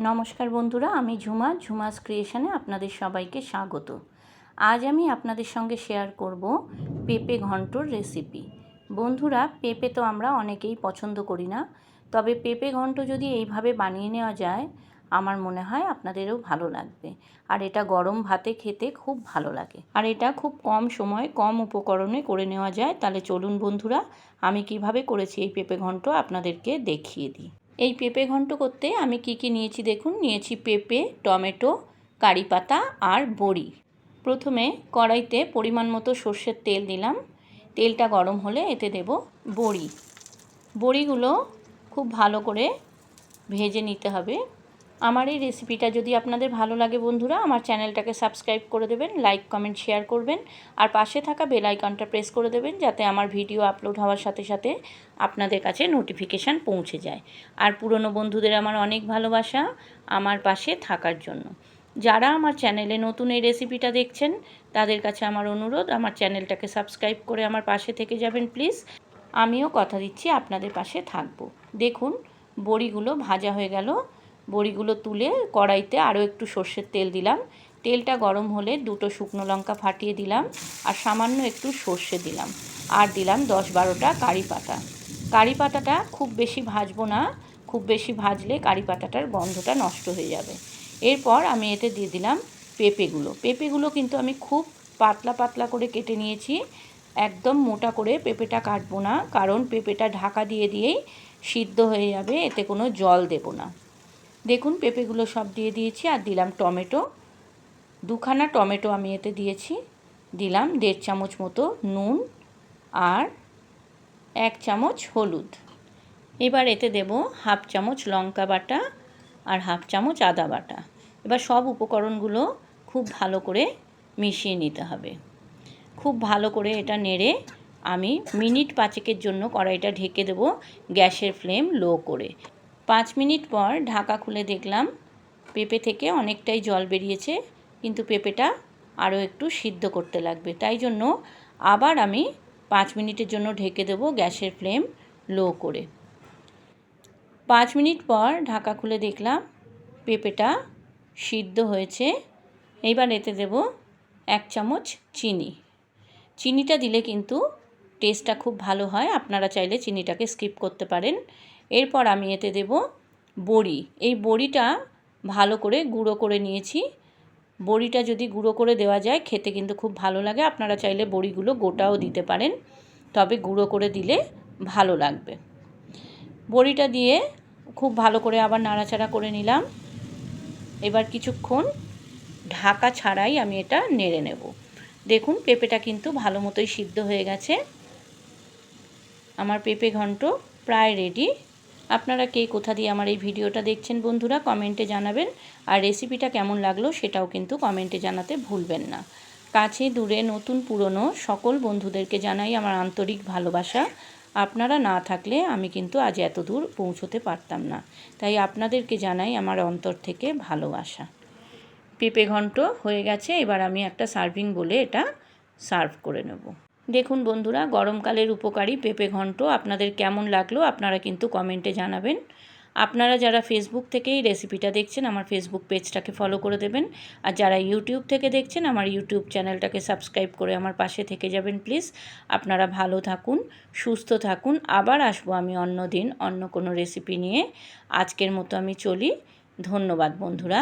নমস্কার বন্ধুরা, আমি ঝুমাস ক্রিয়েশনে আপনাদের সবাইকে স্বাগত। আজ আমি আপনাদের সঙ্গে শেয়ার করব পেঁপে ঘন্টর রেসিপি। বন্ধুরা, পেঁপে তো আমরা অনেকেই পছন্দ করি না, তবে পেঁপে ঘন্ট যদি এইভাবে বানিয়ে নেওয়া যায় আমার মনে হয় আপনাদেরও ভালো লাগবে। আর এটা গরম ভাতে খেতে খুব ভালো লাগে, আর এটা খুব কম সময় কম উপকরণে করে নেওয়া যায়। তাহলে চলুন বন্ধুরা, আমি কিভাবে করেছি এই পেঁপে ঘন্ট আপনাদেরকে দেখিয়ে দিই। এই পেঁপে ঘন্ট করতে আমি কি নিয়েছি দেখুন। নিয়েছি পেঁপে, টমেটো, কারি পাতা আর বড়ি। প্রথমে কড়াইতে পরিমাণ মতো সর্ষের তেল দিলাম। তেলটা গরম হলে এতে দেব বড়ি। বড়িগুলো খুব ভালো করে ভেজে নিতে হবে। আমার এই রেসিপিটা যদি আপনাদের ভালো লাগে বন্ধুরা, আমার চ্যানেলটাকে সাবস্ক্রাইব করে দেবেন, লাইক কমেন্ট শেয়ার করবেন, আর পাশে থাকা বেল আইকনটা প্রেস করে দেবেন যাতে আমার ভিডিও আপলোড হওয়ার সাথে সাথে আপনাদের কাছে নোটিফিকেশান পৌঁছে যায়। আর পুরনো বন্ধুদের আমার অনেক ভালোবাসা আমার পাশে থাকার জন্য। যারা আমার চ্যানেলে নতুন এই রেসিপিটা দেখছেন তাদের কাছে আমার অনুরোধ, আমার চ্যানেলটাকে সাবস্ক্রাইব করে আমার পাশে থেকে যাবেন প্লিজ। আমিও কথা দিচ্ছি আপনাদের পাশে থাকবো। দেখুন বড়িগুলো ভাজা হয়ে গেল। বড়িগুলো তুলে কড়াইতে আরও একটু সর্ষের তেল দিলাম। তেলটা গরম হলে দুটো শুকনো লঙ্কা ফাটিয়ে দিলাম, আর সামান্য একটু সর্ষে দিলাম, আর দিলাম 10-12টা কারি পাতা। কারি পাতাটা খুব বেশি ভাজবো না, খুব বেশি ভাজলে কারি পাতাটার গন্ধটা নষ্ট হয়ে যাবে। এরপর আমি এতে দিয়ে দিলাম পেঁপেগুলো কিন্তু আমি খুব পাতলা পাতলা করে কেটে নিয়েছি। একদম মোটা করে পেঁপেটা কাটবো না, কারণ পেঁপেটা ঢাকা দিয়েই সিদ্ধ হয়ে যাবে, এতে কোনো জল দেব না। দেখুন পেঁপেগুলো সব দিয়ে দিয়েছি, আর দিলাম টমেটো। 2খানা টমেটো আমি এতে দিয়েছি। দিলাম 1.5 চামচ মতো নুন আর 1 চামচ হলুদ। এবার এতে দেব 1/2 চামচ লঙ্কা বাটা আর 1/2 চামচ আদা বাটা। এবার সব উপকরণগুলো খুব ভালো করে মিশিয়ে নিতে হবে। খুব ভালো করে এটা নেড়ে আমি মিনিট 5 জন্য কড়াইটা ঢেকে দেব, গ্যাসের ফ্লেম লো করে। 5 মিনিট পর ঢাকা খুলে দেখলাম পেঁপে থেকে অনেকটাই জল বেরিয়েছে, কিন্তু পেঁপেটা আরও একটু সিদ্ধ করতে লাগবে। তাই জন্য আবার আমি 5 মিনিটের জন্য ঢেকে দেব, গ্যাসের ফ্লেম লো করে। 5 মিনিট পর ঢাকা খুলে দেখলাম পেঁপেটা সিদ্ধ হয়েছে। এইবার এতে দেব 1 চামচ চিনি। চিনিটা দিলে কিন্তু টেস্টটা খুব ভালো হয়, আপনারা চাইলে চিনিটাকে স্কিপ করতে পারেন। এরপর আমি এতে দেব বড়ি। এই বড়িটা ভালো করে গুঁড়ো করে নিয়েছি। বড়িটা যদি গুঁড়ো করে দেওয়া যায় খেতে কিন্তু খুব ভালো লাগে। আপনারা চাইলে বড়িগুলো গোটাও দিতে পারেন, তবে গুঁড়ো করে দিলে ভালো লাগবে। বড়িটা দিয়ে খুব ভালো করে আবার নাড়াচাড়া করে নিলাম। এবার কিছুক্ষণ ঢাকা ছাড়াই আমি এটা নেড়ে নেব। দেখুন পেঁপেটা কিন্তু ভালো মতোই সিদ্ধ হয়ে গেছে। আমার পেঁপে ঘন্ট প্রায় রেডি। আপনারা কে কোথা দিয়ে আমার এই ভিডিওটা দেখছেন বন্ধুরা কমেন্টে জানাবেন, আর রেসিপিটা কেমন লাগলো সেটাও কিন্তু কমেন্টে জানাতে ভুলবেন না। কাছে দূরে নতুন পুরনো সকল বন্ধুদেরকে জানাই আমার আন্তরিক ভালোবাসা। আপনারা না থাকলে আমি কিন্তু আজ এত দূর পৌঁছতে পারতাম না, তাই আপনাদেরকে জানাই আমার অন্তর থেকে ভালোবাসা। পেঁপে ঘন্ট হয়ে গেছে, এবার আমি একটা সার্ভিং বলে এটা সার্ভ করে নেব। দেখুন বন্ধুরা, গরমকালের উপকারী পেঁপে ঘন্ট আপনাদের কেমন লাগলো আপনারা কিন্তু কমেন্টে জানাবেন। আপনারা যারা ফেসবুক থেকে এই রেসিপিটা দেখছেন আমার ফেসবুক পেজটাকে ফলো করে দেবেন, আর যারা ইউটিউব থেকে দেখছেন আমার ইউটিউব চ্যানেলটাকে সাবস্ক্রাইব করে আমার পাশে থেকে যাবেন প্লিজ। আপনারা ভালো থাকুন, সুস্থ থাকুন। আবার আসবো আমি অন্য দিন অন্য কোনো রেসিপি নিয়ে। আজকের মতো আমি চলি। ধন্যবাদ বন্ধুরা।